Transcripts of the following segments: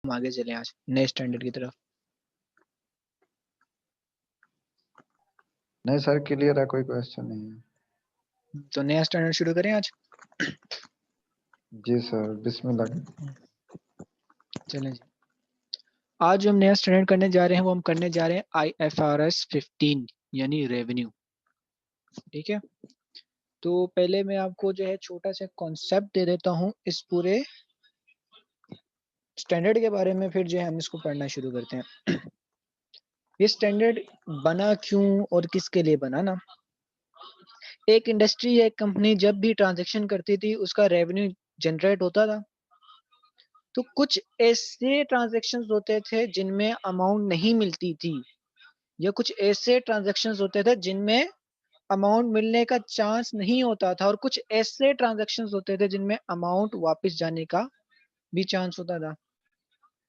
हम आगे चले आज नए स्टैंडर्ड की तरफ। नहीं सर, क्लियर है, कोई क्वेश्चन नहीं है। तो नया स्टैंडर्ड शुरू करें आज। जी सर, बिस्मिल्लाह। चलें जी। आज जो हम नया स्टैंडर्ड करने जा रहे हैं वो हम करने जा रहे हैं IFRS 15 यानी रेवेन्यू। ठीक है, तो पहले मैं आपको जो है छोटा सा कॉन्सेप्ट दे देता हूँ इस पूरे स्टैंडर्ड के बारे में, फिर जो है हम इसको पढ़ना शुरू करते हैं। ये स्टैंडर्ड बना क्यों और किसके लिए बना ना। एक इंडस्ट्री या एक कंपनी जब भी ट्रांजैक्शन करती थी उसका रेवेन्यू जनरेट होता था। तो कुछ ऐसे ट्रांजैक्शंस होते थे जिनमें अमाउंट नहीं मिलती थी, या कुछ ऐसे ट्रांजैक्शंस होते थे जिनमें अमाउंट मिलने का चांस नहीं होता था, और कुछ ऐसे ट्रांजैक्शंस होते थे जिनमें अमाउंट वापस जाने का भी चांस होता था।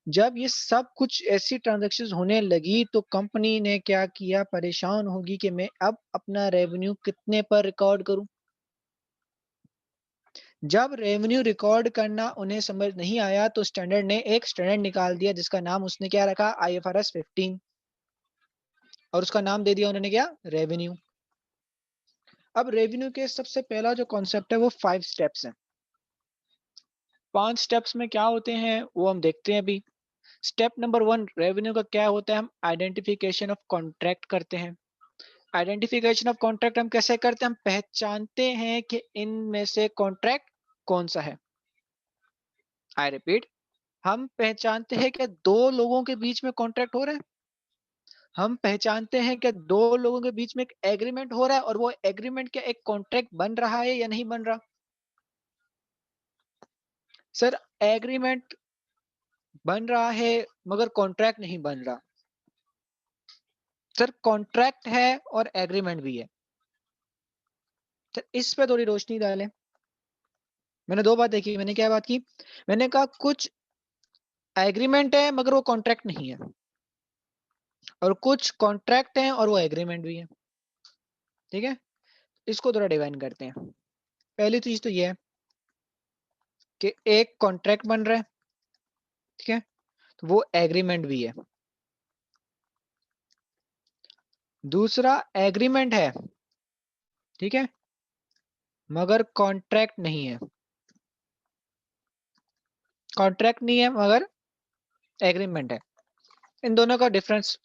जब ये सब कुछ ऐसी ट्रांजैक्शंस होने लगी तो कंपनी ने क्या किया, परेशान होगी कि मैं अब अपना रेवेन्यू कितने पर रिकॉर्ड करूं। जब रेवेन्यू रिकॉर्ड करना उन्हें समझ नहीं आया तो स्टैंडर्ड ने एक स्टैंडर्ड निकाल दिया जिसका नाम उसने क्या रखा, IFRS 15, और उसका नाम दे दिया उन्होंने क्या, रेवेन्यू। अब रेवेन्यू के सबसे पहला जो कॉन्सेप्ट है वो 5 स्टेप्स हैं। 5 स्टेप्स में क्या होते हैं वो हम देखते हैं अभी। स्टेप नंबर 1 रेवेन्यू का क्या होता है, हम आइडेंटिफिकेशन ऑफ कॉन्ट्रैक्ट करते हैं। आइडेंटिफिकेशन ऑफ कॉन्ट्रैक्ट हम कैसे करते हैं, हम पहचानते हैं कि इनमें से कॉन्ट्रैक्ट कौन सा है। आई रिपीट, हम पहचानते हैं कि दो लोगों के बीच में कॉन्ट्रैक्ट हो रहा है। हम पहचानते हैं कि दो लोगों के बीच में एक एग्रीमेंट हो रहा है और वो एग्रीमेंट क्या एक कॉन्ट्रैक्ट बन रहा है या नहीं बन रहा। सर एग्रीमेंट बन रहा है मगर कॉन्ट्रैक्ट नहीं बन रहा। सर कॉन्ट्रैक्ट है और एग्रीमेंट भी है। तो इस पे थोड़ी रोशनी डालें। मैंने दो बात देखी, मैंने क्या बात की, मैंने कहा कुछ एग्रीमेंट है मगर वो कॉन्ट्रैक्ट नहीं है, और कुछ कॉन्ट्रैक्ट है और वो एग्रीमेंट भी है। ठीक है, इसको थोड़ा डिवाइन करते हैं। पहली चीज तो ये है कि एक कॉन्ट्रैक्ट बन रहा है, ठीक है, तो वो एग्रीमेंट भी है। दूसरा एग्रीमेंट है, ठीक है, मगर कॉन्ट्रैक्ट नहीं है। कॉन्ट्रैक्ट नहीं है मगर एग्रीमेंट है। इन दोनों का डिफरेंस,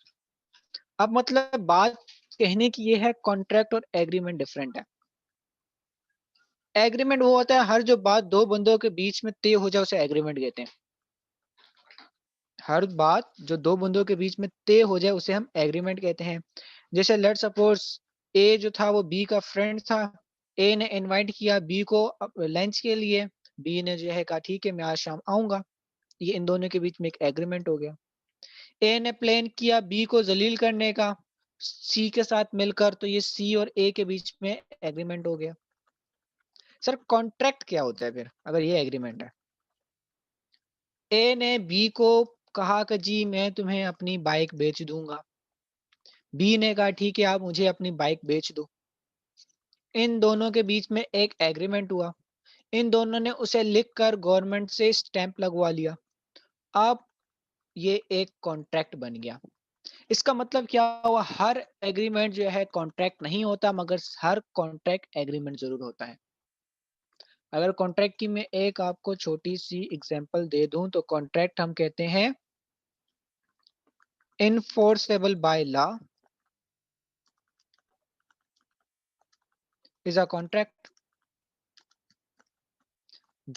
अब मतलब बात कहने की ये है, कॉन्ट्रैक्ट और एग्रीमेंट डिफरेंट है। एग्रीमेंट वो होता है हर जो बात दो बंदों के बीच में तय हो जाए उसे एग्रीमेंट कहते हैं। हर बात जो दो बंदों के बीच में तय हो जाए उसे हम एग्रीमेंट कहते हैं। जैसे लेट्स सपोज ए जो था वो बी का फ्रेंड था। ए ने इनवाइट किया बी को लंच के लिए। बी ने जो है कहा ठीक है मैं आज शाम आऊंगा। ये इन दोनों के बीच में एक एग्रीमेंट हो गया। ए ने प्लान किया बी को जलील करने का सी के साथ मिलकर, तो ये सी और ए के बीच में एग्रीमेंट हो गया। सर कॉन्ट्रैक्ट क्या होता है फिर अगर ये एग्रीमेंट है। ए ने बी को कहा कि जी मैं तुम्हें अपनी बाइक बेच दूंगा। बी ने कहा ठीक है आप मुझे अपनी बाइक बेच दो। इन दोनों के बीच में एक एग्रीमेंट हुआ। इन दोनों ने उसे लिखकर गवर्नमेंट से स्टैंप लगवा लिया। अब ये एक कॉन्ट्रैक्ट बन गया। इसका मतलब क्या हुआ, हर एग्रीमेंट जो है कॉन्ट्रैक्ट नहीं होता मगर हर कॉन्ट्रैक्ट एग्रीमेंट जरूर होता है। अगर कॉन्ट्रैक्ट की मैं एक आपको छोटी सी एग्जांपल दे दूं तो कॉन्ट्रैक्ट हम कहते हैं enforceable by law is a contract.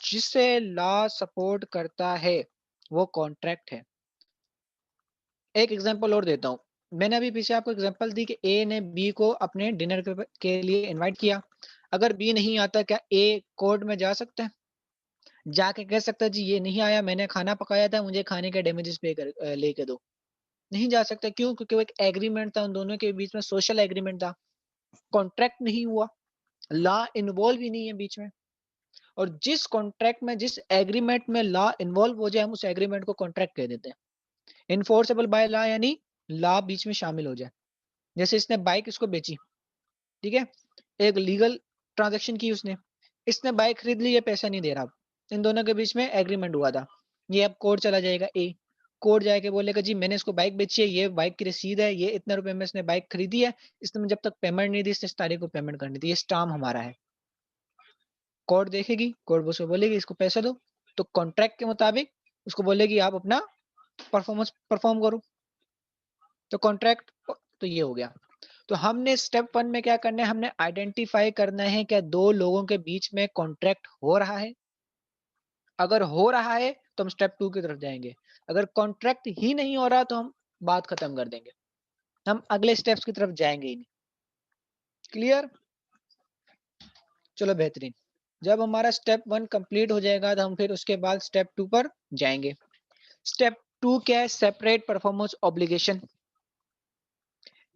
जिसे लॉ सपोर्ट करता है वो कॉन्ट्रैक्ट है। एक एग्जांपल और देता हूँ। मैंने अभी पीछे आपको एग्जांपल दी कि ए ने बी को अपने डिनर के लिए इनवाइट किया। अगर बी नहीं आता क्या ए कोर्ट में जा सकता है, जाके कह सकता है जी ये नहीं आया, मैंने खाना पकाया था, मुझे खाने के डैमेजेस पे कर लेके दो। नहीं जा सकता, क्यों, क्योंकि वो एक एग्रीमेंट था, उन दोनों के बीच में सोशल एग्रीमेंट था, कॉन्ट्रैक्ट नहीं हुआ, लॉ इन्वॉल्व ही नहीं है बीच में। और जिस कॉन्ट्रैक्ट में जिस एग्रीमेंट में लॉ इन्वॉल्व हो जाए हम उस एग्रीमेंट को कॉन्ट्रैक्ट कह देते हैं। इनफोर्सेबल बाय लॉ यानी लॉ बीच में शामिल हो जाए। जैसे इसने बाइक इसको बेची, ठीक है, एक लीगल ट्रांजेक्शन की उसने, इसने बाइक खरीद ली, ये पैसा नहीं दे रहा। इन दोनों के बीच में एग्रीमेंट हुआ था। ये अब कोर्ट चला जाएगा ए, कोर्ट जाके बोलेगा जी मैंने इसको बाइक बेची है, ये बाइक की रसीद है, ये इतने रुपए में इसने बाइक खरीदी है, इसने मुझे जब तक पेमेंट नहीं दी, इसने इस तारीख को पेमेंट करनी थी, ये स्टाम्प हमारा है। कोर्ट देखेगी, कोर्ट उसको बोलेगी इसको पैसे दो, तो कॉन्ट्रैक्ट के मुताबिक उसको बोलेगी आप अपना परफॉर्मेंस परफॉर्म करो, तो कॉन्ट्रैक्ट तो ये हो गया। तो हमने स्टेप 1 में क्या करना है, हमने आइडेंटिफाई करना है क्या 2 लोगों के बीच में कॉन्ट्रैक्ट हो रहा है। अगर हो रहा है तो हम स्टेप 2 की तरफ जाएँगे। अगर कॉन्ट्रैक्ट ही नहीं हो रहा तो हम बात खत्म कर देंगे। हम अगले स्टेप्स की तरफ जाएँगे ही नहीं। क्लियर? चलो बेहतरीन। जब हमारा स्टेप 1 कंप्लीट हो जाएगा तो हम फिर उसके बाद स्टेप 2 पर जाएँगे। स्टेप 2 क्या है? Separate performance obligation.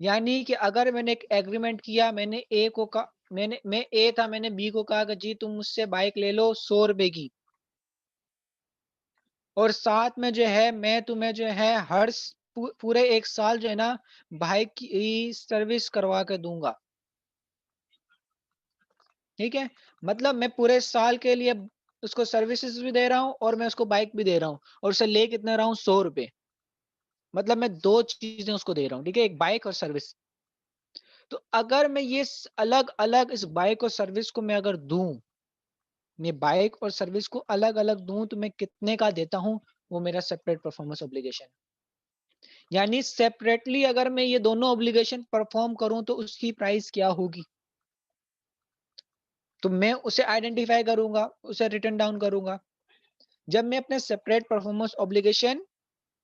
यानी कि अगर मैंने एक एग्रीमेंट किया, मैंने ए को मैं ए था, मैंने बी को कहा कि जी तुम मुझसे बाइक ले लो ₹100 की। और साथ में जो है मैं तुम्हें जो है हर पूरे 1 साल जो है ना बाइक की सर्विस करवा के दूँगा। ठीक है? मतलब मैं पूरे साल के लिए उसको सर्विसेज़ भी दे रहा हूँ और मैं उसको बाइक भी दे रहा हूँ और उसे ले कितना रहा हूँ ₹100। मतलब मैं 2 चीज़ें उसको दे रहा हूँ, ठीक है? एक बाइक और सर्विस। तो अगर मैं ये अलग-अलग इस बाइक और सर्विस को मैं अगर दूँ, ये बाइक और सर्विस को अलग-अलग दूँ तो मैं कितने का देता हूँ, वो मेरा सेपरेट परफॉर्मेंस ऑब्लिगेशन है। यानी सेपरेटली अगर मैं ये दोनों ऑब्लिगेशन परफॉर्म करूँ तो उसकी प्राइस क्या होगी? तो मैं उसे आइडेंटिफाई करूँगा, उसे रिटन डाउन करूँगा। जब मैं अपने सेपरेट परफॉर्मेंस ऑब्लिगेशन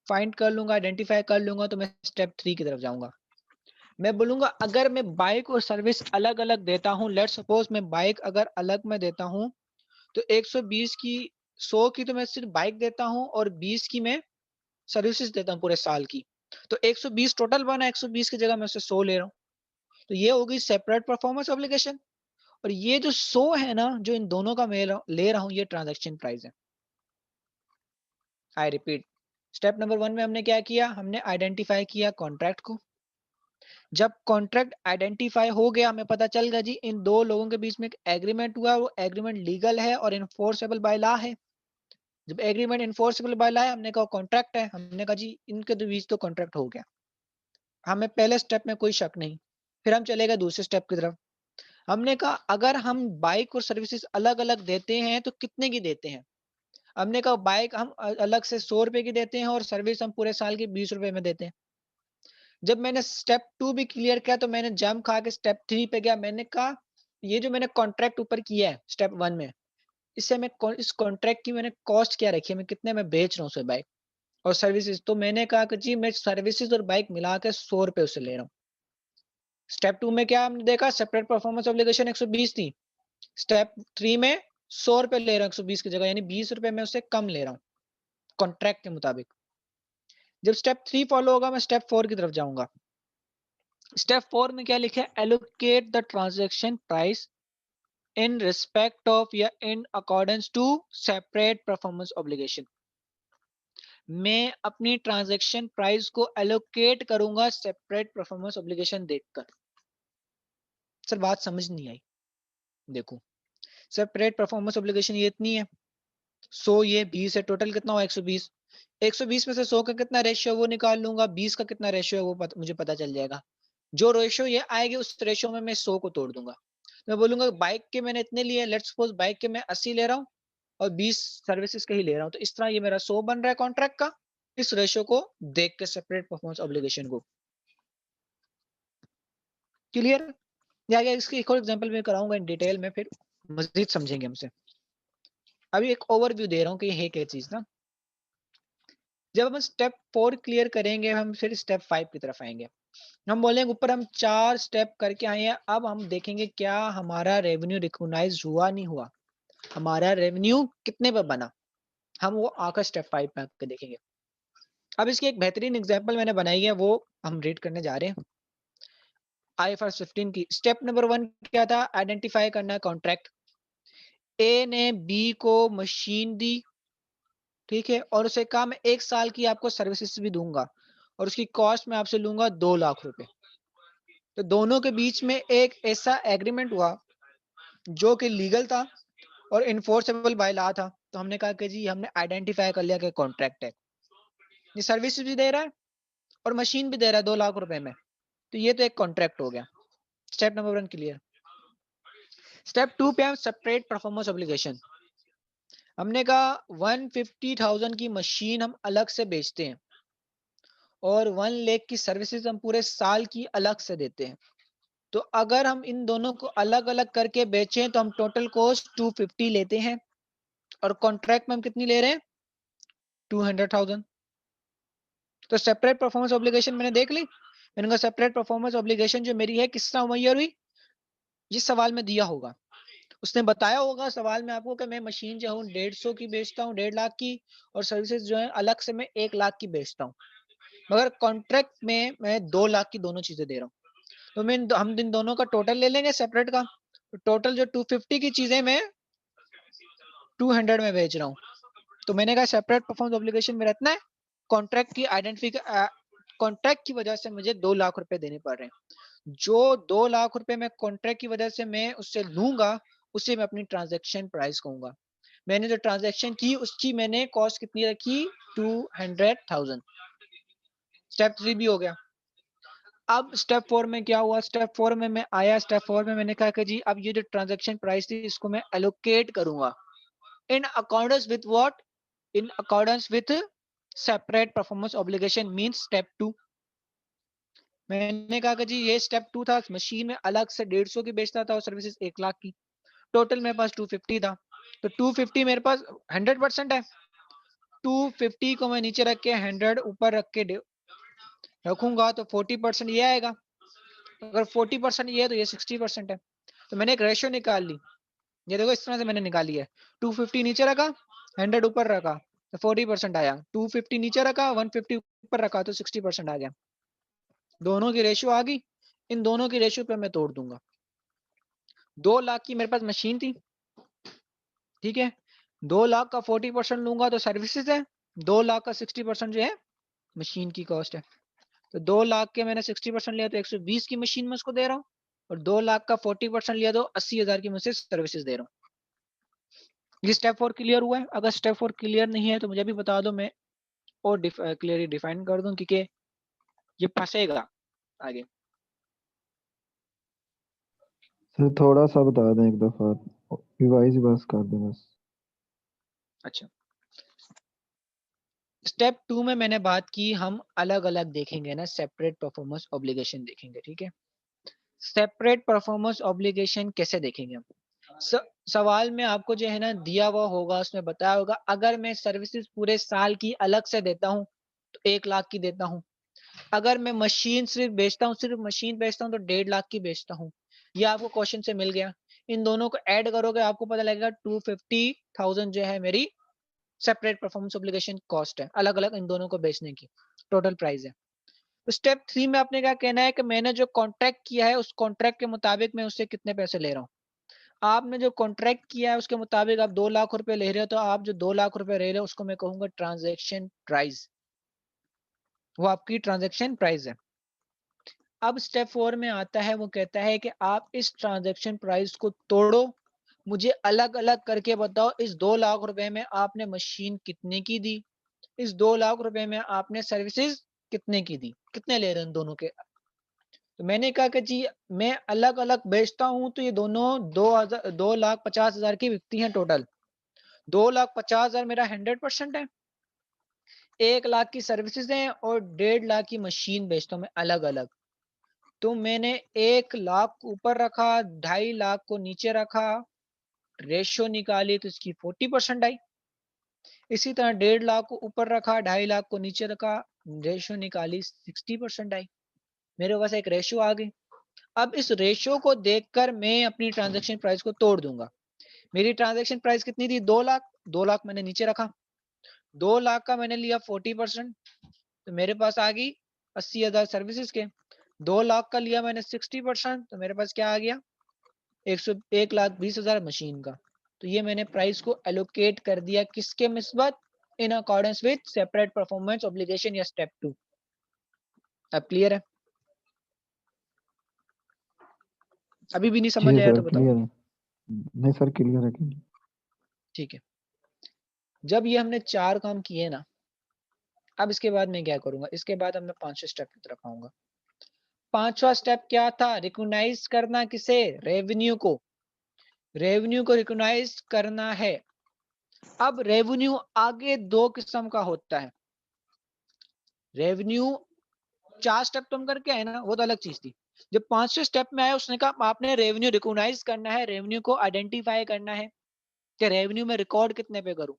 फाइंड कर लूँगा, आइडेंटिफाई कर लूँगा तो मैं स्टेप 3 की तरफ जाऊँगा। मैं बोलूँगा अगर मैं बाइक और सर्विस अलग-अलग देता हूँ, लेट्स सपोज़ मैं बाइक अगर अलग में देता हूँ, तो 120 की 100 की तो मैं सिर्फ़ बाइक देता हूँ और 20 की मैं सर्विसेज़ देता हूँ पूरे साल की। तो 120 टोटल बना, 120 की जगह मैं उससे 100 ले रहा हूँ। तो ये हो गई सेपरेट परफॉर्मेंस ऑब्लिगेशन और ये जो 100 है ना, जो इन दोनों का मैं ले रहा हूँ, ये ट्रांज़ैक्शन प्राइस है। आई रिपीट, स्टेप नंबर 1 में हमने क्या किया? हमने आइडेंटिफाई किया कॉन्ट्रैक्ट को। जब कॉन्ट्रैक्ट आइडेंटिफाई हो गया, हमें पता चल गया जी इन 2 लोगों के बीच में एक एग्रीमेंट हुआ, वो एग्रीमेंट लीगल है और एनफोर्सेबल बाय लॉ है। जब एग्रीमेंट एनफोर्सेबल बाय लॉ है, हमने कहा कॉन्ट्रैक्ट है, हमने कहा जी इनके तो बीच तो कॉन्ट्रैक्ट हो गया। हमें पहले स्टेप में कोई शक नहीं। फिर हम चले गए दूसरे स्टेप की तरफ। हमने कहा अगर हम बाइक और सर्विसेज़ अलग-अलग देते हैं तो कितने की देते हैं? हमने कहा बाइक हम अलग से ₹100 की देते हैं और सर्विस हम पूरे साल की ₹20 में देते हैं। जब मैंने स्टेप 2 भी क्लियर किया तो मैंने जंप खा के स्टेप 3 पे गया। मैंने कहा ये जो मैंने कॉन्ट्रैक्ट ऊपर किया है स्टेप 1 में, इससे मैं इस कॉन्ट्रैक्ट की मैंने कॉस्ट क्या रखी है, मैं कितने में बेच रहा हूँ उसे बाइक और सर्विसेज़। तो मैंने कहा कि जी मैं सर्विसेज़ और बाइक मिला के ₹100 उससे ले रहा हूँ। स्टेप 2 में क्या हमने देखा सेपरेट परफॉर्मेंस ऑब्लिगेशन 120 थी। स्टेप 3 में ₹100 ले रहा हूँ 120 की जगह यानी ₹20 मैं उससे कम ले रहा हूँ, कॉन्ट्रैक्ट के मुताबिक। जब स्टेप 3 फॉलो होगा मैं स्टेप 4 की तरफ जाऊँगा। स्टेप 4 में क्या लिखा है? Allocate the transaction price in respect of या in accordance to separate performance obligation. मैं अपनी ट्रांज़ैक्शन प्राइस को एलोकेट करूँगा सेपरेट परफॉर्मेंस ऑब्लिगेशन देखकर। सर बात समझ नहीं आई। देखो, सेपरेट परफॉर्मेंस ऑब्लिगेशन ये इतनी है, 100 ये 20 है, टोटल कितना हुआ 120। 120 में से 100 का कितना रेशियो है वो निकाल लूँगा, 20 का कितना रेशियो है वो मुझे पता चल जाएगा। जो रेशियो ये आएगी उस रेशियो में मैं 100 को तोड़ दूँगा। मैं बोलूँगा बाइक के मैंने इतने लिए, लेट्स सपोज़ बाइक के मैं 80 ले रहा हूँ और 20 सर्विसेज़ के ही ले रहा हूँ। तो इस तरह ये मेरा 100 बन रहा है कॉन्ट्रैक्ट का, इस रेशियो को देख के सेपरेट परफॉर्मेंस ऑब्लिगेशन को। क्लियर? या आगे इसकी एक और एग्ज़ाम्पल मैं कराऊँगा इन डिटेल में फिर मज़ीद समझेंगे हम इसे। अभी एक ओवरव्यू दे रहा हूँ कि ये है क्या चीज़ ना। जब हम स्टेप 4 क्लियर करेंगे, हम फिर स्टेप 5 की तरफ आएँगे। हम बोलेंगे ऊपर हम 4 स्टेप करके आए हैं, अब हम देखेंगे क्या हमारा रेवेन्यू रिकॉग्नाइज़ हुआ नहीं हुआ। हमारा रेवेन्यू कितने पे बना, हम वो आकर स्टेप 5 में आके देखेंगे। अब इसकी एक बेहतरीन एग्ज़ाम्पल मैंने बनाई है, वो हम रीड करने जा रहे हैं। आईएफआरएस 15 की स्टेप नंबर 1 क्या था? आइडेंटिफाई करना है कॉन्ट्रैक्ट। ए ने बी को मशीन दी, ठीक है? और उसे कहा मैं 1 साल की आपको सर्विसेज़ भी दूँगा और उसकी कॉस्ट मैं आपसे लूँगा 2 लाख रुपए। तो दोनों के बीच में एक ऐसा एग्रीमेंट हुआ जो कि लीगल था और एनफोर्सेबल बाय लॉ था। तो तो हमने कहा कि जी हमने आइडेंटिफाई कर लिया कि कॉन्ट्रैक्ट है, ये सर्विस भी दे रहा है और मशीन भी दे रहा है 2 लाख रुपए में, तो ये तो एक कॉन्ट्रैक्ट हो गया। Step number 1 clear. स्टेप 2 पे हम सेपरेट परफॉर्मेंस ऑब्लिगेशन। हमने कहा 150,000 की मशीन हम अलग से बेचते हैं और 1 लाख की सर्विसेज हम पूरे साल की अलग से देते हैं। तो अगर हम इन दोनों को अलग-अलग करके बेचें तो हम टोटल कॉस्ट 250 लेते हैं और कॉन्ट्रैक्ट में हम कितनी ले रहे हैं 200,000। तो सेपरेट परफॉर्मेंस ऑब्लिगेशन मैंने देख ली। मैंने कहा सेपरेट परफॉर्मेंस ऑब्लिगेशन जो मेरी है किस तरह मुहैया हुई, जिस सवाल में दिया होगा उसने बताया होगा सवाल में आपको कि मैं मशीन जो हूँ 150 की बेचता हूँ 1.5 लाख की, और सर्विसेज जो है अलग से मैं 1 लाख की बेचता हूँ, मगर कॉन्ट्रैक्ट में मैं 2 लाख की दोनों चीजें दे रहा हूँ। तो हम इन दोनों का टोटल ले लेंगे सेपरेट का। तो टोटल जो 250 की चीजें मैं 200 में बेच रहा हूँ। तो मैंने कहा सेपरेट परफॉर्मेंस ऑब्लिगेशन में इतना है, कॉन्ट्रैक्ट की कॉन्ट्रैक्ट की वजह से मुझे 2 लाख रुपए देने पड़ रहे हैं। जो 2 लाख रुपए मैं कॉन्ट्रैक्ट की वजह से मैं उससे लूंगा उसे मैं अपनी ट्रांजैक्शन प्राइस कहूंगा। मैंने जो ट्रांजैक्शन की उसकी मैंने कॉस्ट कितनी रखी 200,000। स्टेप 3 भी हो गया। अब स्टेप 4 में क्या हुआ, स्टेप 4 में मैं आया, स्टेप 4 में मैंने कहा कि जी अब ये जो ट्रांजैक्शन प्राइस थी इसको मैं एलोकेट करूंगा in accordance with what, in accordance with separate performance obligation means step 2। मैंने कहा कि जी ये स्टेप 2 था, मशीन में अलग से 150 की बेचता था और सर्विसेज 1 लाख की, टोटल मेरे पास 250 था। तो 250 मेरे पास 100% है, 250 को मैं नीचे रख के 100 ऊपर रख के रखूंगा तो 40% ये आएगा। अगर 40% ये है तो ये 60% है। तो मैंने एक रेशियो निकाल ली, ये देखो इस तरह से मैंने निकाली है। 250 नीचे रखा 100 ऊपर रखा तो 40% आया, 250 नीचे रखा 150 ऊपर रखा तो 60% आ गया। दोनों की रेशियो आ गई, इन दोनों की रेशियो पे मैं तोड़ दूंगा। 2 लाख की मेरे पास मशीन थी, ठीक है, 2 लाख का 40% लूंगा तो सर्विसेज है, 2 लाख का 60% जो है मशीन की कॉस्ट है। तो 2 लाख के मैंने 60% लिया तो 120 की मशीन में उसको दे रहा हूँ, और 2 लाख का 40% लिया तो 80,000 की मुझसे सर्विसेज दे रहा हूँ। ये स्टेप 4 क्लियर हुआ है। अगर स्टेप 4 क्लियर नहीं है तो मुझे भी बता दो, मैं और क्लियरली डिफाइन कर दूं, क्योंकि ये फंसेगा आगे। सर थोड़ा सा बता दें एक दफा, रिवाइज बस कर दें बस। अच्छा, स्टेप 2 में मैंने बात की हम अलग अलग देखेंगे ना, सेपरेट परफॉर्मेंस ऑब्लिगेशन देखेंगे, ठीक है। सेपरेट परफॉर्मेंस ऑब्लिगेशन कैसे देखेंगे हम, सवाल में आपको जो है ना दिया हुआ होगा, उसमें बताया होगा अगर मैं सर्विसेज पूरे साल की अलग से देता हूँ तो 1 लाख की देता हूँ, अगर मैं मशीन सिर्फ बेचता हूँ, सिर्फ मशीन बेचता हूँ तो 1.5 लाख की बेचता हूँ। ये आपको क्वेश्चन से मिल गया। इन दोनों को ऐड करोगे आपको पता लगेगा 250,000 जो है मेरी सेपरेट परफॉर्मेंस ऑब्लिगेशन कॉस्ट है, अलग अलग इन दोनों को बेचने की टोटल प्राइस है। तो स्टेप 3 में आपने क्या कहना है कि मैंने जो कॉन्ट्रैक्ट किया है उस कॉन्ट्रैक्ट के मुताबिक मैं उससे कितने पैसे ले रहा हूँ। आपने जो कॉन्ट्रैक्ट किया है उसके मुताबिक आप 2 लाख रुपए ले रहे हो, तो आप जो 2 लाख रुपए ले रहे हो उसको मैं कहूंगा ट्रांजेक्शन प्राइस, वो आपकी ट्रांजेक्शन प्राइस है। अब स्टेप 4 में आता है, वो कहता है कि आप इस ट्रांजेक्शन प्राइस को तोड़ो, मुझे अलग अलग करके बताओ इस 2 लाख रुपए में आपने मशीन कितने की दी, इस 2 लाख रुपए में आपने सर्विसेज कितने की दी, कितने ले रहे हैं दोनों के। तो मैंने कहा कि जी मैं अलग अलग बेचता हूं तो ये दोनों 2,50,000 की बिकती हैं टोटल। 2,50,000 मेरा 100% है, 1 लाख की सर्विसेज हैं और 1.5 लाख की मशीन बेचता हूं मैं अलग अलग। तो मैंने 1 लाख ऊपर रखा, 2.5 लाख को नीचे रखा, रेशियो निकाली तो इसकी 40% आई। इसी तरह 1.5 लाख को ऊपर रखा, 2.5 लाख को नीचे रखा, रेशियो निकाली 60% आई। मेरे पास एक रेशियो आ गई। अब इस रेशियो को देखकर मैं अपनी ट्रांजैक्शन प्राइस को तोड़ दूंगा। मेरी ट्रांजैक्शन प्राइस कितनी थी 2 लाख, 2 लाख मैंने नीचे रखा, 2 लाख का मैंने लिया 40%, तो मेरे पास आ गई 80,000 सर्विसेज के। 2 लाख का लिया मैंने 60%, तो मेरे पास क्या आ गया 1,20,000 मशीन का। तो ये मैंने प्राइस को एलोकेट कर दिया किसके निस्बत, in accordance with separate performance obligation या स्टेप 2। अब क्लियर है, अभी भी नहीं जी समझ आया सर तो बताओ। क्लियर है। नहीं सर क्लियर है, क्लियर। ठीक है, जब ये हमने 4 काम किए ना, अब इसके बाद मैं क्या करूँगा, इसके बाद अब मैं 5वें स्टेप की तरफ आऊँगा। 5वां स्टेप क्या था? रिकॉग्नाइज़ करना किसे? रेवेन्यू को। रेवेन्यू को रिकॉग्नाइज़ करना है। अब रेवेन्यू आगे 2 किस्म का होता है। रेवेन्यू 4 स्टेप तो हम करके आए ना, वो तो अलग चीज़ थी। जब 5वें स्टेप में आए उसने कहा आपने रेवेन्यू रिकॉग्नाइज़ करना है, रेवेन्यू को आइडेंटिफ़ाई करना है कि रेवेन्यू में रिकॉर्ड कितने पे करूँ।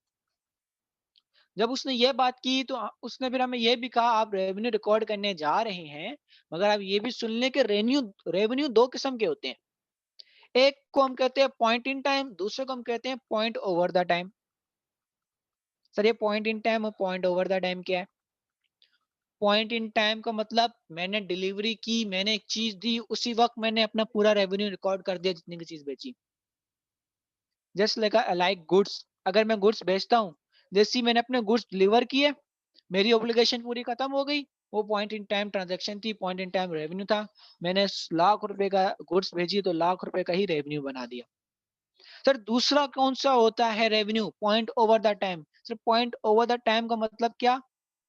जब उसने ये बात की तो उसने फिर हमें ये भी कहा आप रेवेन्यू रिकॉर्ड करने जा रहे हैं, मगर आप ये भी सुन लें कि रेन्यू रेवेन्यू 2 किस्म के होते हैं। एक को हम कहते हैं पॉइंट इन टाइम, दूसरे को हम कहते हैं point over the time. Sir ये पॉइंट इन टाइम और पॉइंट ओवर द टाइम क्या है? पॉइंट इन टाइम का मतलब मैंने डिलीवरी की, मैंने एक चीज़ दी, उसी वक़्त मैंने अपना पूरा रेवेन्यू रिकॉर्ड कर दिया जितनी की चीज़ बेची। जस्ट लाइक गुड्स, अगर मैं गुड्स बेचता हूँ, जैसे ही मैंने अपने गुड्स डिलीवर किए, मेरी ऑब्लिगेशन पूरी खत्म हो गई। वो पॉइंट इन टाइम ट्रांज़ैक्शन थी, पॉइंट इन टाइम रेवेन्यू था। मैंने लाख रुपए का गुड्स भेजी तो लाख रुपए का ही रेवेन्यू बना दिया। सर दूसरा कौन-सा होता है revenue? Point over the time. Sir point over the time का मतलब क्या?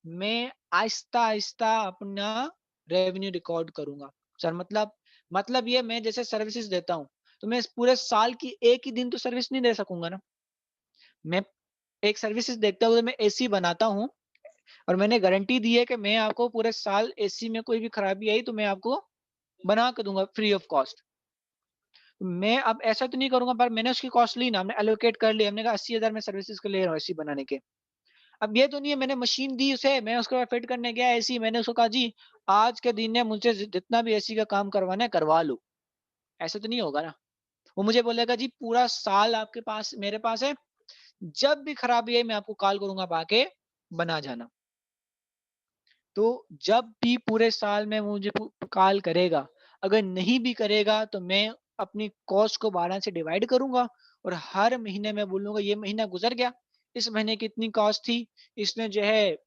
मैं आहिस्ता-आहिस्ता अपना रेवेन्यू रिकॉर्ड करूँगा। सर मतलब ये मैं जैसे सर्विसेज़ देता हूँ, तो मैं इस पूरे साल की एक ही दिन तो सर्विस नहीं दे सकूँगा ना। मैं एक सर्विसेज़ देखता हुए मैं एसी बनाता हूँ और मैंने गारंटी दी है कि मैं आपको पूरे साल एसी में कोई भी खराबी आई तो मैं आपको बना के दूँगा फ्री ऑफ कॉस्ट। मैं अब ऐसा तो नहीं करूँगा पर मैंने उसकी कॉस्ट ली ना, हमने एलोकेट कर लिया, हमने कहा 80,000 मैं सर्विसेज़ के ले रहा हूँ एसी बनाने के। अब ये तो नहीं है मैंने मशीन दी उसे, मैं उसके बाद फिट करने गया एसी, मैंने उसको कहा जी, आज के दिन में मुझसे जितना भी एसी का काम करवाना है करवा लो। ऐसा तो नहीं होगा ना। वो मुझे बोलेगा जी पूरा साल आपके पास मेरे पास है, जब भी खराबी आई मैं आपको कॉल करूँगा आप आके बना जाना। तो जब भी पूरे साल में मुझे कॉल करेगा, अगर नहीं भी करेगा तो मैं अपनी कॉस्ट को 12 से डिवाइड करूँगा और हर महीने मैं बोलूँगा ये महीना गुज़र गया, इस महीने की इतनी कॉस्ट थी, इसने जो है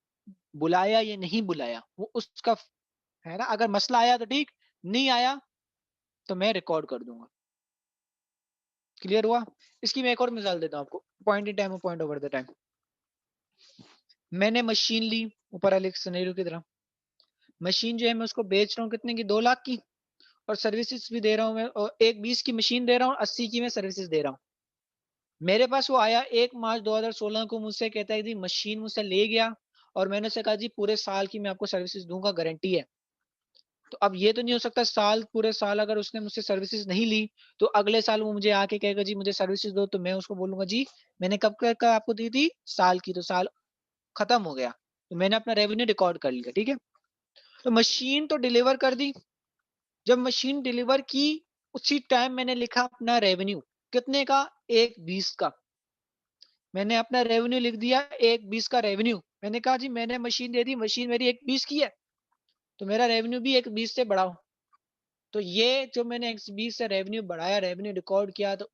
बुलाया या नहीं बुलाया, वो उसका है ना, अगर मसला आया तो ठीक, नहीं आया तो मैं रिकॉर्ड कर दूँगा। क्लियर हुआ? इसकी मैं एक और मिसाल देता हूँ आपको, पॉइंट इन टाइम और पॉइंट ओवर द टाइम। मैंने मशीन ली, ऊपर वाले सिनेरियो की तरह। मशीन जो है मैं उसको बेच रहा हूँ कितने की? 2 लाख की और सर्विसेज़ भी दे रहा हूँ मैं एक 20 की मशीन दे रहा हूँ, 80 की मैं सर्विसेज़ दे रहा हूँ। मेरे पास वो आया 1 मार्च 2016 को मुझसे कहता है जी मशीन मुझसे ले गया और मैंने उसे कहा जी पूरे साल की मैं आपको सर्विसेज़ दूँगा, गारंटी है। तो अब ये तो नहीं हो सकता पूरे साल अगर उसने मुझसे सर्विसेज़ नहीं ली, तो अगले साल वो मुझे आके कहेगा जी मुझे सर्विसेज़ दो, तो मैं उसको बोलूँगा जी मैंने कब कहकर आपको दी थी? साल की, तो साल खत्म हो गया। तो मैंने अपना रेवेन्यू रिकॉर्ड कर लिया, ठीक है? तो मशीन तो डिलीवर कर दी। जब मशीन डिलीवर की, उसी टाइम मैंने लिखा अपना रेवेन्यू, कितने का? 1/20 का। मैंने अपना रेवेन्यू लिख दिया 1/20 का रेवेन्यू। मैंने कहा जी मैंने मशीन दे दी, मशीन मेरी 1/20 की है, तो मेरा रेवेन्यू भी 1/20 से बढ़ाओ। तो ये जो मैंने 120 से रेवेन्यू बढ़ाया, रेवेन्यू रिकॉर्ड किया, तो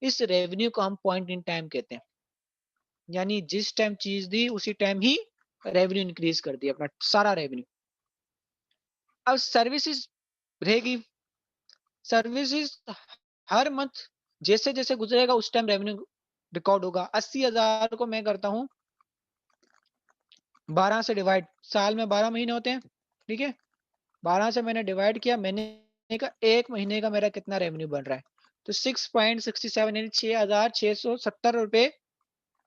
इस रेवेन्यू को हम पॉइंट इन टाइम कहते हैं। यानी जिस टाइम चीज़ दी, उसी टाइम ही रेवेन्यू इंक्रीज़ कर दिया अपना सारा रेवेन्यू। अब सर्विसेज़ रहेगी, सर्विसेज़ हर मंथ जैसे-जैसे गुज़रेगा उस टाइम रेवेन्यू रिकॉर्ड होगा। 80,000 को मैं करता हूँ 12 से डिवाइड, साल में 12 महीने होते हैं, ठीक है? 12 से मैंने डिवाइड किया, मैंने कहा 1 महीने का मेरा कितना रेवेन्यू बन रहा है, तो 6.67 यानी 6,670 रुपए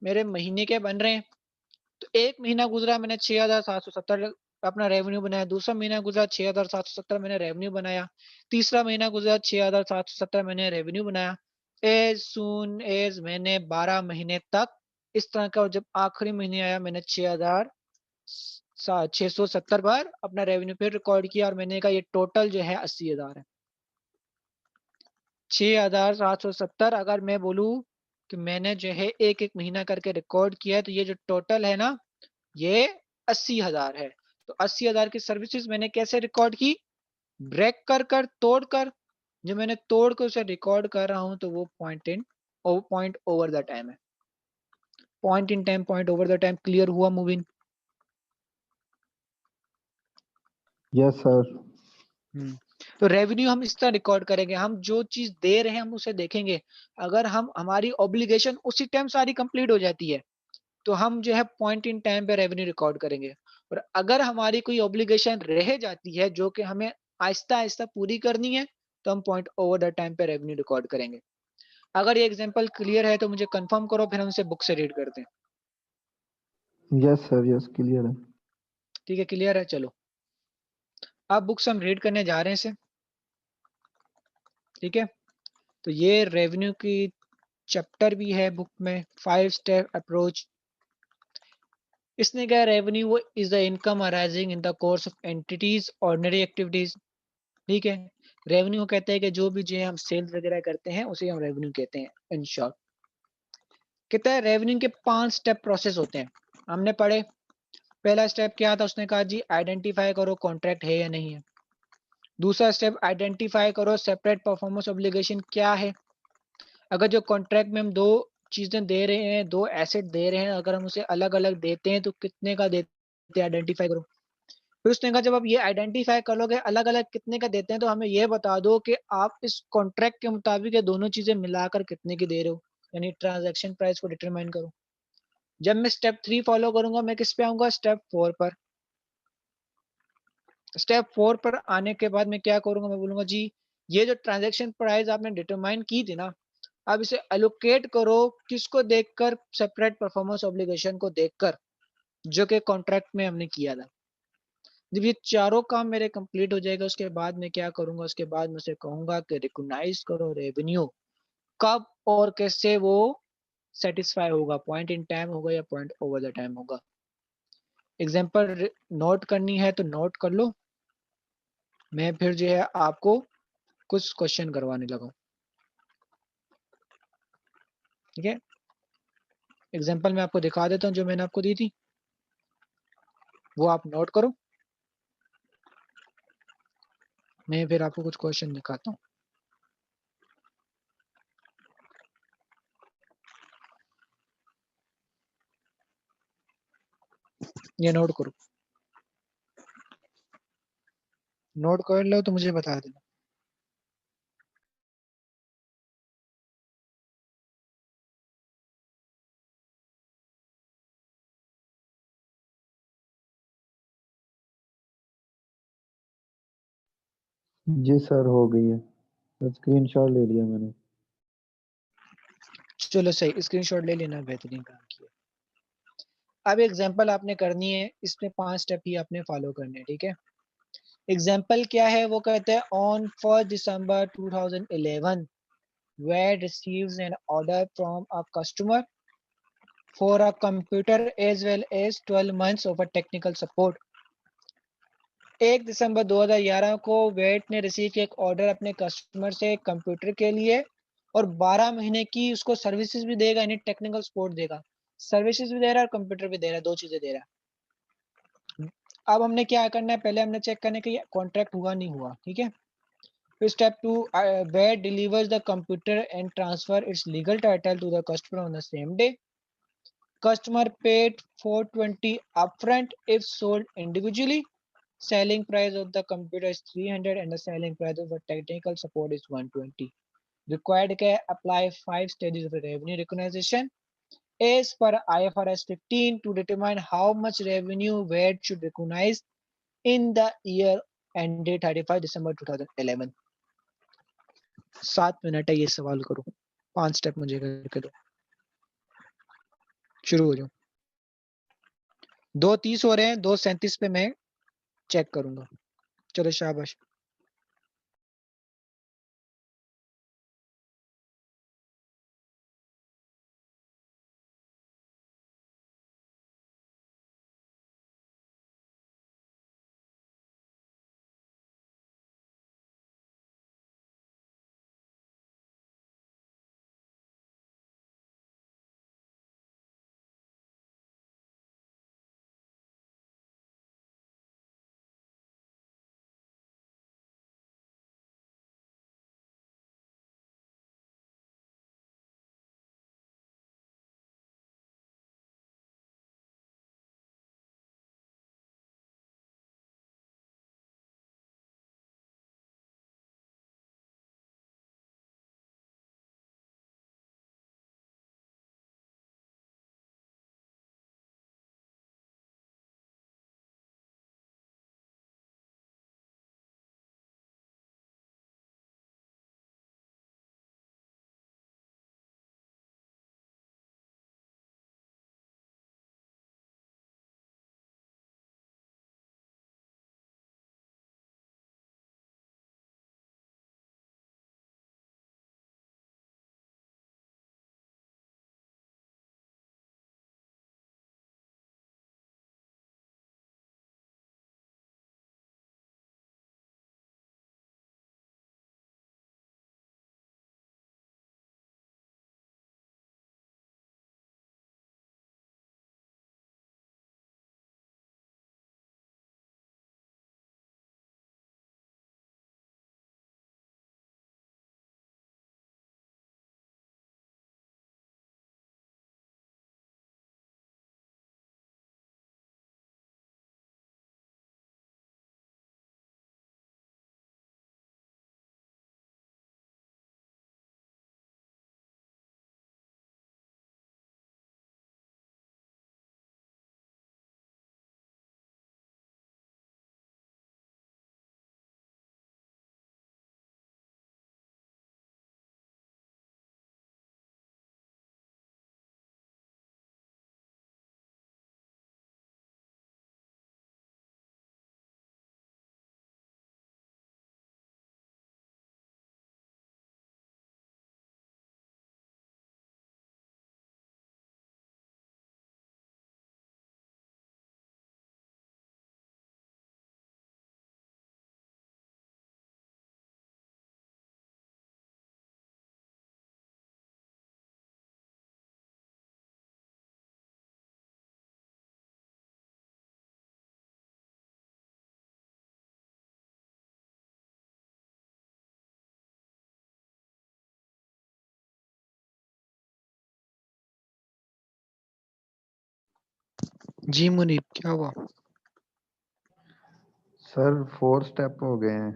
मेरे महीने के बन रहे हैं। तो 1 महीना गुज़रा मैंने 6,770 अपना रेवेन्यू बनाया, दूसरा महीना गुज़रा 6,770 मैंने रेवेन्यू बनाया, तीसरा महीना गुज़रा 6,770 मैंने रेवेन्यू बनाया। एज़ सून एज़ मैंने 12 महीने तक इस तरह का जब आखिरी महीने आया मैंने 6,670 बार अपना रेवेन्यू फिर रिकॉर्ड किया और मैंने कहा ये टोटल जो है 80,000 है। 6,770 अगर मैं बोलूँ कि मैंने जो है एक-एक महीना करके रिकॉर्ड किया है, तो ये जो टोटल है ना, ये 80,000 है। तो 80,000 की सर्विसेज़ मैंने कैसे रिकॉर्ड की? ब्रेक कर, तोड़ कर, जो मैंने तोड़ के उसे रिकॉर्ड कर रहा हूँ, तो वो पॉइंट ओवर द टाइम है। Point in time, point over the time clear हुआ मूविंग? Yes sir. हुँ। तो रेवेन्यू हम इस तरह रिकॉर्ड करेंगे, हम जो चीज़ दे रहे हैं हम उसे देखेंगे। अगर हम हमारी ऑब्लिगेशन उसी टाइम सारी कंप्लीट हो जाती है, तो हम जो है पॉइंट इन टाइम पे रेवेन्यू रिकॉर्ड करेंगे। और अगर हमारी कोई ऑब्लिगेशन रह जाती है जो कि हमें आहिस्ता-आहिस्ता पूरी करनी है, तो हम पॉइंट ओवर द टाइम पे रेवेन्यू रिकॉर्ड करेंगे। अगर ये एग्ज़ाम्पल क्लियर है तो मुझे कन्फर्म करो, फिर हम इसे बुक से रीड करते हैं। यस सर, यस क्लियर है। ठीक है, क्लियर है? चलो, अब बुक से हम रीड करने जा रहे हैं इसे, ठीक है? तो ये रेवेन्यू की चैप्टर भी है बुक में, 5 स्टेप अप्रोच। इसने क्या, revenue is the income arising in the course of entities ordinary activities, ठीक है? रेवेन्यू कहते हैं कि जो भी जो है हम सेल्स वगैरह करते हैं, उसे हम रेवेन्यू कहते हैं इन शॉर्ट। कहता है रेवेन्यू के 5 स्टेप प्रोसेस होते हैं, हमने पढ़े। पहला स्टेप क्या था, उसने कहा जी आइडेंटिफाई करो कॉन्ट्रैक्ट है या नहीं है। दूसरा स्टेप आइडेंटिफाई करो सेपरेट परफॉर्मेंस ऑब्लिगेशन क्या है। अगर जो कॉन्ट्रैक्ट में हम 2 चीज़ें दे रहे हैं, 2 एसेट दे रहे हैं, अगर हम उसे अलग-अलग देते हैं तो कितने का देते हैं, आइडेंटिफाई करो। फिर उसने कहा जब आप ये आइडेंटिफाई कर लोगे अलग-अलग कितने का देते हैं, तो हमें ये बता दो कि आप इस कॉन्ट्रैक्ट के मुताबिक ये दोनों चीज़ें मिलाकर कितने की दे रहे हो, यानी ट्रांज़ैक्शन प्राइस को डिटरमाइन करो। जब मैं स्टेप 3 फॉलो करूँगा, मैं किस पे आऊँगा, स्टेप 4 पर। स्टेप 4 पर आने के बाद मैं क्या करूँगा, मैं बोलूँगा जी, ये जो ट्रांज़ैक्शन प्राइस आपने डिटरमाइन की थी ना, अब इसे एलोकेट करो किसको देखकर, सेपरेट परफॉर्मेंस ऑब्लिगेशन को देखकर, जो कि कॉन्ट्रैक्ट में हमने किया था। जब ये चारों काम मेरे कंप्लीट हो जाएगा, उसके बाद मैं क्या करूँगा, उसके बाद मैं उसे कहूँगा कि रिकॉग्नाइज़ करो रेवेन्यू, कब और कैसे वो सैटिस्फाई होगा, पॉइंट इन टाइम होगा या पॉइंट ओवर द टाइम होगा। एग्ज़ाम्पल नोट करनी है तो नोट कर लो, मैं फिर जो है आपको कुछ क्वेश्चन करवाने लगा हूँ, ठीक है? एग्ज़ाम्पल मैं आपको दिखा देता हूँ जो मैंने आपको दी थी, वो आप नोट करो, मैं फिर आपको कुछ क्वेश्चन दिखाता हूँ। ये नोट करो, नोट कर लो तो मुझे बता देना। जी सर, हो गई है, स्क्रीनशॉट ले लिया मैंने। चलो सही, स्क्रीनशॉट ले लेना, बेहतरीन काम किया। अब एग्ज़ाम्पल आपने करनी है, इसमें 5 स्टेप ही आपने फॉलो करने हैं, ठीक है? एग्ज़ाम्पल क्या है, वो कहते हैं on 1st December 2011 Wade receives an order from a customer for a computer as well as 12 months of a technical support. 1 दिसंबर 2011 को वेट ने रिसीव किया एक ऑर्डर अपने कस्टमर से कंप्यूटर के लिए, और 12 महीने की उसको सर्विसेज भी देगा, यानी टेक्निकल सपोर्ट देगा। सर्विसेज भी दे रहा है और कंप्यूटर भी दे रहा है, 2 चीज़ें दे रहा है। अब हमने क्या करना है, पहले हमने चेक करना है कि ये कॉन्ट्रैक्ट हुआ नहीं हुआ, ठीक है? फिर step 2, Wade delivers the computer and transfer its legal title to the customer on the same day. Customer paid 420 upfront if sold individually. Selling price of the computer is 300 and the selling price of the technical support is 120. Required care apply 5 stages of revenue recognition as per IFRS 15 to determine how much revenue VAT should recognize in the year ended 31 December 2011. 7 minute है, ये सवाल करो, 5 step मुझे करके दो, शुरू हो जाओ। 2:30 हो रहे हैं, 2:37 पे मैं चेक करूंगा। चलो शाबाश। जी मुनीब, क्या हुआ? सर 4 स्टेप हो गए हैं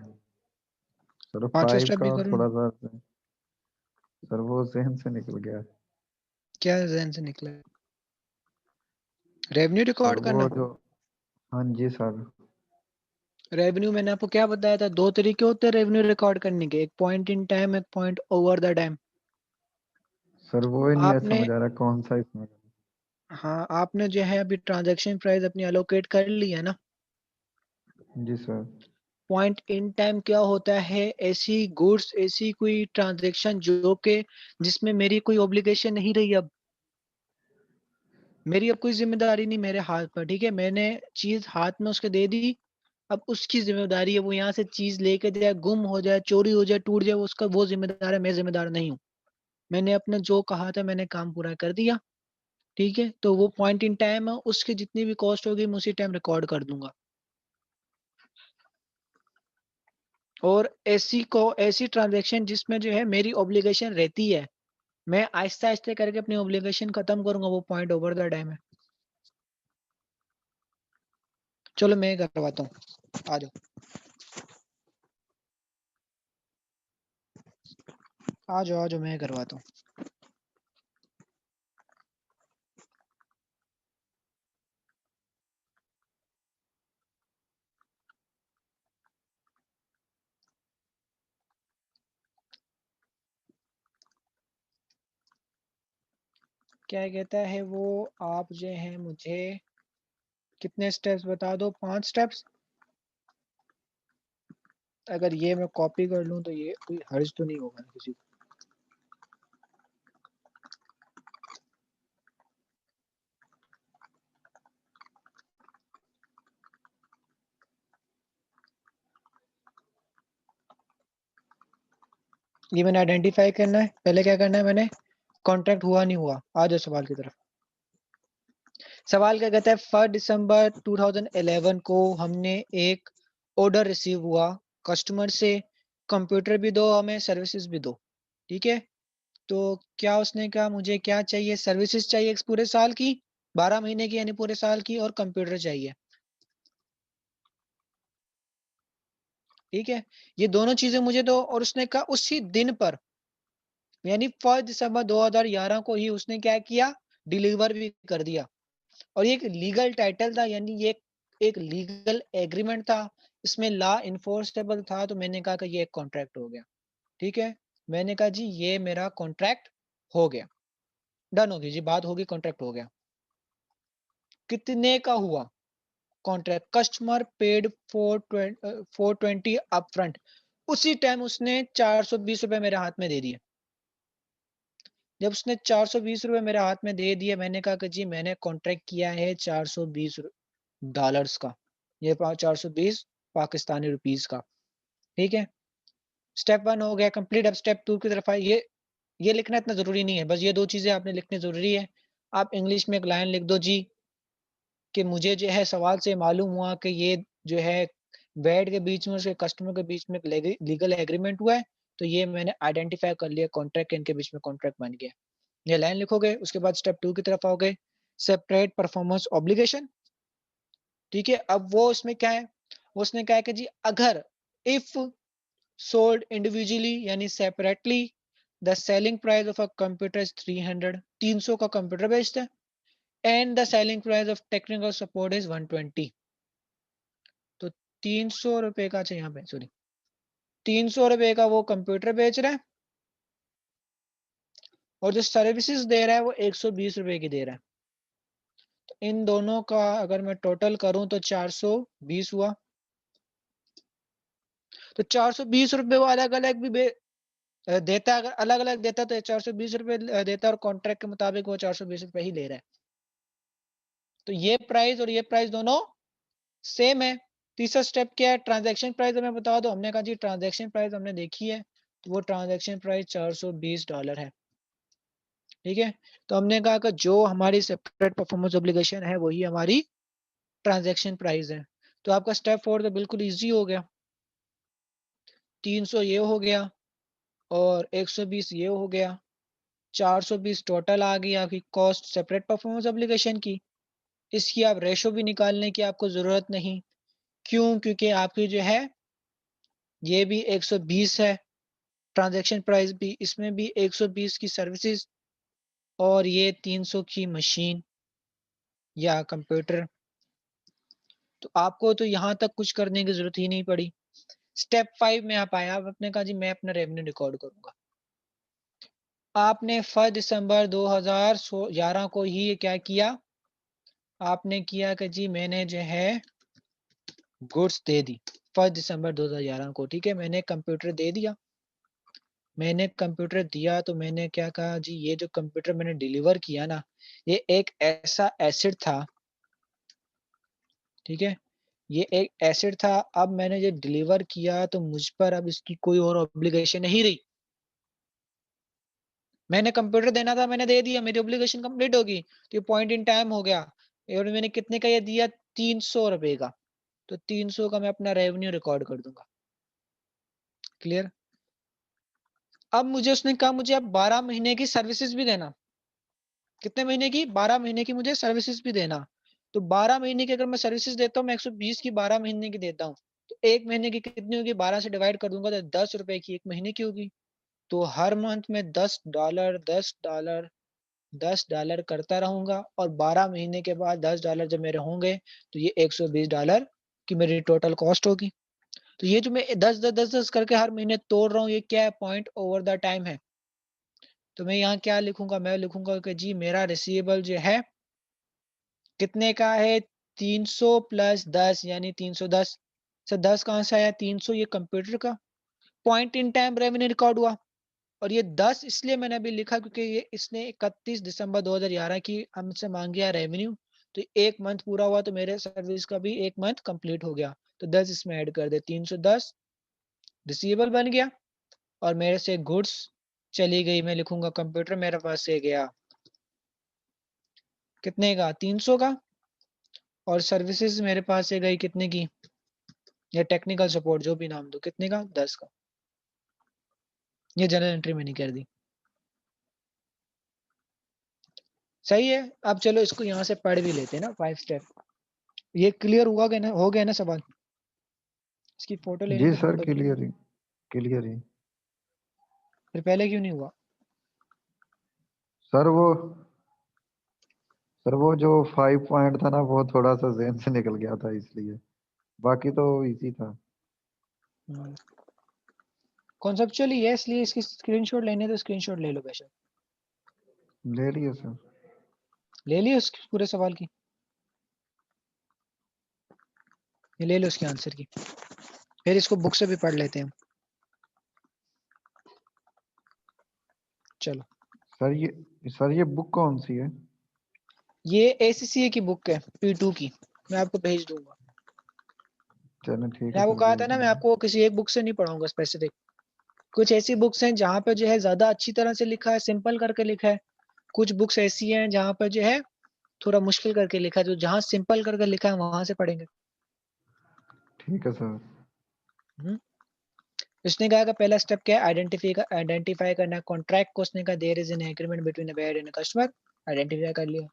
सर, पांचवा 5 स्टेप भी का करूँ? थोड़ा सा सर वो जहन से निकल गया। क्या जहन से निकला? रेवेन्यू सर रिकॉर्ड वो करना? जो, हाँ जी सर। रेवेन्यू मैंने आपको क्या बताया था, दो तरीके होते हैं रेवेन्यू रिकॉर्ड करने के, एक पॉइंट इन टाइम, एक point over the time. Sir वो ही नहीं है आपने समझ आ रहा कौन सा इसमें। हाँ, आपने जो है अभी ट्रांजैक्शन प्राइस अपनी अलोकेट कर ली है ना। जी सर। पॉइंट इन टाइम क्या होता है, ऐसी गुड्स, ऐसी कोई ट्रांजैक्शन जो के जिसमें मेरी कोई ऑब्लिगेशन नहीं रही, अब मेरी अब कोई जिम्मेदारी नहीं मेरे हाथ पर, ठीक है, मैंने चीज हाथ में उसके दे दी, अब उसकी जिम्मेदारी है वो यहाँ से चीज लेके जाए, गुम हो जाए, चोरी हो जाए, टूट जाए, वो उसका वो जिम्मेदार है, मैं जिम्मेदार नहीं हूँ। मैंने अपने जो कहा था मैंने काम पूरा कर दिया, ठीक है, तो वो पॉइंट इन टाइम है, उसकी जितनी भी कॉस्ट होगी मैं उसी टाइम रिकॉर्ड कर दूंगा। और ऐसी ट्रांजैक्शन जिसमें जो है मेरी ऑब्लिगेशन रहती है, मैं आहिस्ता आहिस्ता करके अपनी ऑब्लिगेशन खत्म करूंगा, वो पॉइंट ओवर द टाइम है। चलो मैं करवाता हूँ, आ जाओ, आ जाओ, आ जाओ, मैं करवाता हूँ। क्या कहता है वो, आप जो है मुझे कितने स्टेप्स बता दो, 5 स्टेप्स। अगर ये मैं कॉपी कर लूँ तो ये कोई हर्ज तो नहीं होगा ना किसी को? ये मैंने आइडेंटिफाई करना है, पहले क्या करना है मैंने, कॉन्ट्रैक्ट हुआ नहीं हुआ। आ जाओ सवाल की तरफ। सवाल क्या कहता है, 1 दिसंबर 2011 को हमने एक ऑर्डर रिसीव हुआ कस्टमर से, कंप्यूटर भी दो हमें, सर्विसेज भी दो, ठीक है। तो क्या उसने कहा मुझे क्या चाहिए, सर्विसेज चाहिए एक पूरे साल की, 12 महीने की यानी पूरे साल की, और कंप्यूटर चाहिए, ठीक है। ये दोनों चीजें मुझे दो, और उसने कहा उसी दिन पर, यानी 1 दिसंबर 2011 को ही उसने क्या किया, डिलीवर भी कर दिया। और ये एक लीगल टाइटल था, यानी ये एक लीगल एग्रीमेंट था, इसमें लॉ इन्फोर्सेबल था, तो मैंने कहा कि ये एक कॉन्ट्रैक्ट हो गया, ठीक है। मैंने कहा जी ये मेरा कॉन्ट्रैक्ट हो गया, डन हो गई जी, बात होगी, कॉन्ट्रैक्ट हो गया। कितने का हुआ कॉन्ट्रैक्ट, कस्टमर पेड 420 अपफ्रंट, उसी टाइम उसने 420 रुपए मेरे हाथ में दे दिए। जब उसने 420 रुपए मेरे हाथ में दे दिए, मैंने कहा कि जी मैंने कॉन्ट्रैक्ट किया है $420 का, ये 420 पाकिस्तानी रुपीज का, ठीक है। स्टेप 1 हो गया कंप्लीट। अब स्टेप 2 की तरफ आए। ये लिखना इतना जरूरी नहीं है, बस ये दो चीजें आपने लिखनी जरूरी है। आप इंग्लिश में एक लाइन लिख दो जी, कि मुझे जो है सवाल से मालूम हुआ कि ये जो है वेड के बीच में, उसके कस्टमर के बीच में एक लीगल एग्रीमेंट हुआ है, तो ये मैंने आइडेंटिफाई कर लिया, कॉन्ट्रैक्ट इनके बीच में कॉन्ट्रैक्ट बन गया। ये लाइन लिखोगे, उसके बाद स्टेप 2 की तरफ आओगे, सेपरेट परफॉर्मेंस ऑब्लिगेशन, ठीक है। अब वो उसमें क्या है, वो उसने कहा है कि जी अगर इफ सोल्ड इंडिविजुअली यानी separately, the selling price of a computer is 300, 300 का कंप्यूटर बेचते हैं, and the selling price of technical support is 120। तो 300 रुपए का, अच्छा यहाँ पे सॉरी, 300 रुपए का वो कंप्यूटर बेच रहा है, और जो सर्विसेज दे रहा है वो 120 रुपए की दे रहा है। तो इन दोनों का अगर मैं टोटल करूं तो 420 हुआ। तो 420 रुपए वो अलग अलग भी देता है, अगर अलग अलग देता तो 420 रुपए देता, और कॉन्ट्रैक्ट के मुताबिक वो 420 रुपए ही ले रहा है। तो ये प्राइस और ये प्राइस दोनों सेम है। तीसरा स्टेप क्या है, ट्रांजैक्शन प्राइस हमें बता दो। हमने कहा जी ट्रांजैक्शन प्राइस हमने देखी है, तो वो ट्रांजैक्शन प्राइस $420 है, ठीक है। तो हमने कहा कि जो हमारी सेपरेट परफॉर्मेंस ऑब्लिगेशन है वही हमारी ट्रांजैक्शन प्राइस है। तो आपका स्टेप 4 तो बिल्कुल इजी हो गया, 300 ये हो गया, और 120 ये हो गया, 420 टोटल आ गई आपकी कॉस्ट सेपरेट परफॉर्मेंस ऑब्लिगेशन की। इसकी आप रेशो भी निकालने की आपको ज़रूरत नहीं। क्यों? क्योंकि आपकी जो है ये भी 120 है, ट्रांज़ैक्शन प्राइस भी, इसमें भी 120 की सर्विसेज़ और ये 300 की मशीन या कंप्यूटर। तो आपको तो यहाँ तक कुछ करने की ज़रूरत ही नहीं पड़ी। स्टेप 5 में आप आए, आपने कहा जी मैं अपना रेवेन्यू रिकॉर्ड करूँगा। आपने 1 दिसंबर 2011 को ही क्या किया? आपने किया कि जी मैंने जो है गुड्स दे दी 1 दिसंबर 2011 को, ठीक है? मैंने कंप्यूटर दे दिया। मैंने कंप्यूटर दिया तो मैंने क्या कहा जी ये जो कंप्यूटर मैंने डिलीवर किया ना, ये एक ऐसा एसेट था, ठीक है? ये एक एसेट था, अब मैंने ये डिलीवर किया तो मुझ पर अब इसकी कोई और ऑब्लिगेशन नहीं रही। मैंने कंप्यूटर देना था, मैंने दे दिया, मेरी ऑब्लिगेशन कंप्लीट होगी। तो ये पॉइंट इन टाइम हो गया और मैंने कितने का ये दिया? 300 रुपए का। तो 300 का मैं अपना रेवेन्यू रिकॉर्ड कर दूँगा। क्लियर? अब मुझे उसने कहा मुझे अब 12 महीने की सर्विसेज़ भी देना। कितने महीने की? 12 महीने की मुझे सर्विसेज़ भी देना। तो 12 महीने की अगर मैं सर्विसेज़ देता हूँ, मैं 120 की 12 महीने की देता हूँ। तो 1 महीने की कितनी होगी? 12 से डिवाइड कर दूँगा तो ₹10 की 1 महीने की होगी। तो हर मंथ में $10, $10, $10 करता रहूँगा और 12 महीने के बाद $10 जब मेरे होंगे, तो ये $120 की मेरी टोटल कॉस्ट होगी। तो ये जो मैं 10-10 करके हर महीने तोड़ रहा हूँ, ये क्या है? पॉइंट ओवर द टाइम है। तो मैं यहाँ क्या लिखूँगा? मैं लिखूँगा कि जी मेरा रिसीवेबल जो है कितने का है? 300 प्लस 10 यानी 310। सर 10 कहाँ से आया? 300 ये कंप्यूटर का point in time revenue record हुआ और ये 10 इसलिए मैंने अभी लिखा क्योंकि ये इसने 31 दिसंबर 2011 की हमसे माँगी है रेवेन्यू। तो 1 मंथ पूरा हुआ तो मेरे सर्विस का भी 1 मंथ कंप्लीट हो गया। तो 10 इसमें ऐड कर दे, 310 रिसीवेबल बन गया और मेरे से गुड्स चली गई। मैं लिखूँगा कंप्यूटर मेरे पास से गया कितने का? 300 का और सर्विसेज़ मेरे पास से गई कितने की? या टेक्निकल सपोर्ट जो भी नाम दो, कितने का? 10 का। ये जर्नल एंट्री मैंने कर दी। सही है, अब चलो इसको यहाँ से पढ़ भी लेते हैं ना 5 स्टेप। ये क्लियर हुआ क्या ना? हो गया ना सवाल? इसकी फ़ोटो लेनी जी तो सर, फ़ोटो खींच क्लियर ही, क्लियर ही। फिर पहले क्यों नहीं हुआ? सर वो जो 5 पॉइंट था ना, वो थोड़ा सा ज़हन से निकल गया था इसलिए। बाकी तो इजी था। हुँ, कॉन्सेप्चुअली है इसलिए इसकी स्क्रीनशॉट लेनी है तो स्क्रीनशॉट ले लो बेशक। ले लिए सर। ले ली उस पूरे सवाल की? ये ले लो इसके आंसर की। फिर इसको बुक से भी पढ़ लेते हैं हम। चलो, सर ये बुक कौन सी है? ये एसीसीए की बुक है, P2 की। मैं आपको भेज दूँगा। चलो ठीक मैंने है आपको सर, कहा भेज था ना मैं दीजिए। आपको किसी एक बुक से नहीं पढ़ाऊँगा स्पेसिफिक। कुछ ऐसी बुक्स हैं जहाँ पे जो है ज़्यादा अच्छी तरह से लिखा है, सिंपल करके लिखा है। कुछ बुक्स ऐसी हैं जहाँ पर जो है थोड़ा मुश्किल करके लिखा है, तो जहाँ सिंपल करके लिखा है वहाँ से पढ़ेंगे। ठीक है सर। हुँ। उसने कहा कि पहला स्टेप क्या है? आइडेंटिफ़ाई करना है कॉन्ट्रैक्ट को। उसने कहा there is an agreement between a buyer and a customer. Identify कर लिया।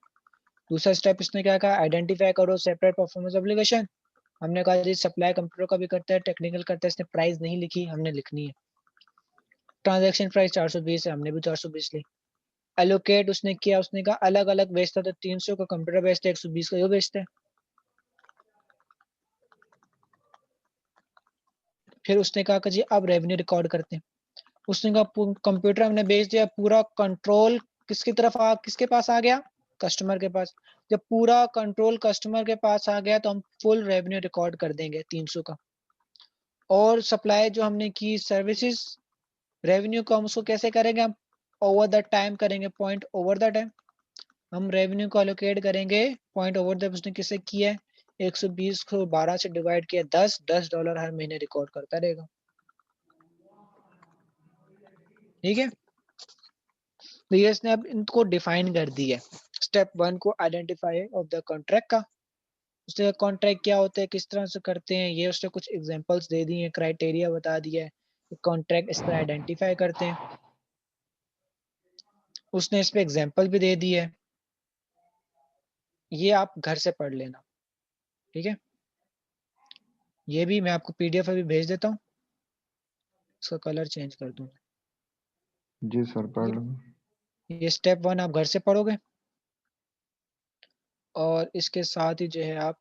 दूसरा स्टेप इसने क्या कहा? आइडेंटिफ़ाई करो सेपरेट परफॉर्मेंस ऑब्लिगेशन। हमने कहा जी सप्लाई कंप्यूटर का भी करता है, टेक्निकल करता है। इसने प्राइस नहीं लिखी, हमने लिखनी है। ट्रांज़ैक्शन प्राइस 420 है, हमने भी 420 ली। एलोकेट उसने किया, उसने कहा अलग-अलग बेचता है तो 300 का कंप्यूटर बेचता है, 120 का यो बेचता है। फिर उसने कहा कि जी अब रेवेन्यू रिकॉर्ड करते हैं। उसने कहा कंप्यूटर हमने बेच दिया, पूरा कंट्रोल किसके पास आ गया? कस्टमर के पास। जब पूरा कंट्रोल कस्टमर के पास आ गया तो हम फुल रेवेन्यू रिकॉर्ड कर देंगे 300 का। और सप्लाई जो हमने की सर्विसेज़ रेवेन्यू को हम उसको कैसे करेंगे? हम ओवर द टाइम करेंगे, पॉइंट ओवर द टाइम। हम रेवेन्यू को एलोकेट करेंगे पॉइंट ओवर द उसने किससे किया है? 120 को 12 से डिवाइड किया 10, $10 हर महीने रिकॉर्ड करता रहेगा। ठीक है? तो ये इसने अब इनको डिफाइन कर दी है। स्टेप 1 को आइडेंटिफाई ऑफ द कॉन्ट्रैक्ट का। उसने कॉन्ट्रैक्ट क्या होता है, किस तरह से करते हैं, ये उसने कुछ एग्जांपल्स दे दी हैं, क्राइटेरिया बता दिया है कि कॉन्ट्रैक्ट इस तरह आइडेंटिफाई करते हैं। उसने इस पे एग्जांपल भी दे दी है। ये आप घर से पढ़ लेना, ठीक है? ये भी मैं आपको पीडीएफ अभी भेज देता हूँ। इसका कलर चेंज कर दूँ। जी सर, पढ़ ये लूँगा। ये स्टेप 1 आप घर से पढ़ोगे और इसके साथ ही जो है आप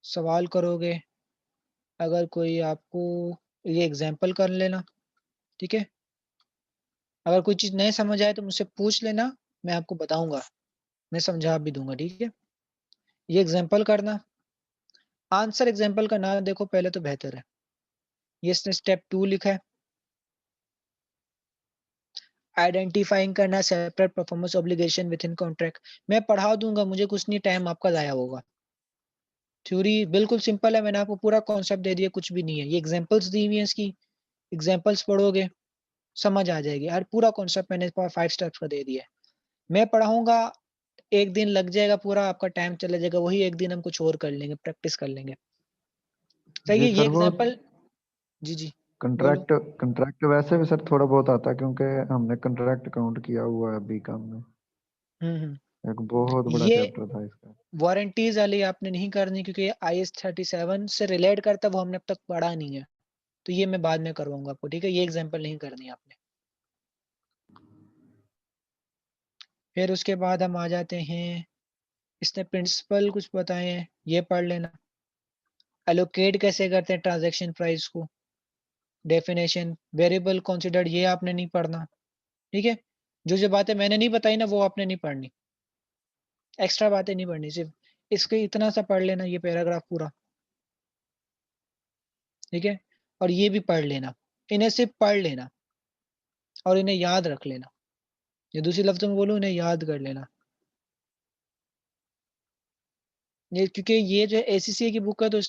सवाल करोगे। अगर कोई आपको ये एग्ज़ाम्पल कर लेना, ठीक है? अगर कोई चीज़ नहीं समझ आए तो मुझसे पूछ लेना, मैं आपको बताऊँगा, मैं समझा भी दूँगा, ठीक है? ये एग्ज़ाम्पल करना, आंसर एग्ज़ाम्पल का ना देखो पहले तो बेहतर है। ये इसने स्टेप 2 लिखा है, आइडेंटिफाइंग करना separate performance obligation within contract. मैं पढ़ा दूँगा, मुझे कुछ नहीं टाइम आपका ज़ाया होगा। थ्योरी बिल्कुल सिंपल है, मैंने आपको पूरा कॉन्सेप्ट दे दिया, कुछ भी नहीं है। ये एग्ज़ाम्पल्स दी हुई हैं इसकी, एग्ज़ाम्पल्स पढ़ोगे, समझ आ जाएगी। और पूरा कॉन्सेप्ट मैंने 5 स्टेप्स का दे दिया है। मैं पढ़ाऊँगा, 1 दिन लग जाएगा पूरा, आपका टाइम चला जाएगा, वही 1 दिन हम कुछ और कर लेंगे, प्रैक्टिस कर लेंगे। सही जी है, ये सर, वो एग्ज़ाम्पल जी, जी, बोलो। कंट्रैक्ट कंट्रैक्ट वैसे भी सर थोड़ा बहुत आता है, क्योंकि हमने कंट्रैक्ट काउंट किया हुआ है बीकॉम में। हुँ, हुँ। एक बहुत बड़ा ये चैप्टर था इसका। वारंटीज़ वाली आपने नहीं करनी क्योंकि ये आईएस 37 से रिलेट करता है, वो हमने अब तक पढ़ा नहीं है। तो ये मैं बाद में करवाऊँगा आपको, ठीक है? ये एग्ज़ाम्पल नहीं करनी आपने। फिर उसके बाद हम आ जाते हैं, इसने प्रिंसिपल कुछ बताए हैं, ये पढ़ लेना। एलोकेट कैसे करते हैं ट्रांज़ैक्शन प्राइस को, डेफिनेशन, वेरिएबल कंसीडर्ड ये आपने नहीं पढ़ना, ठीक है? जो-जो बातें मैंने नहीं बताई ना वो आपने नहीं पढ़नी, एक्स्ट्रा बातें नहीं पढ़नी, सिर्फ़ इसके इतना सा पढ़ लेना ये पैराग्राफ पूरा, ठीक है? और ये भी पढ़ लेना, इन्हें सिर्फ़ पढ़ लेना और इन्हें याद रख लेना। या दूसरे लफ्ज़ों में बोलूँ, इन्हें याद कर लेना। ये क्योंकि ये जो है एसीसीए की बुक है तो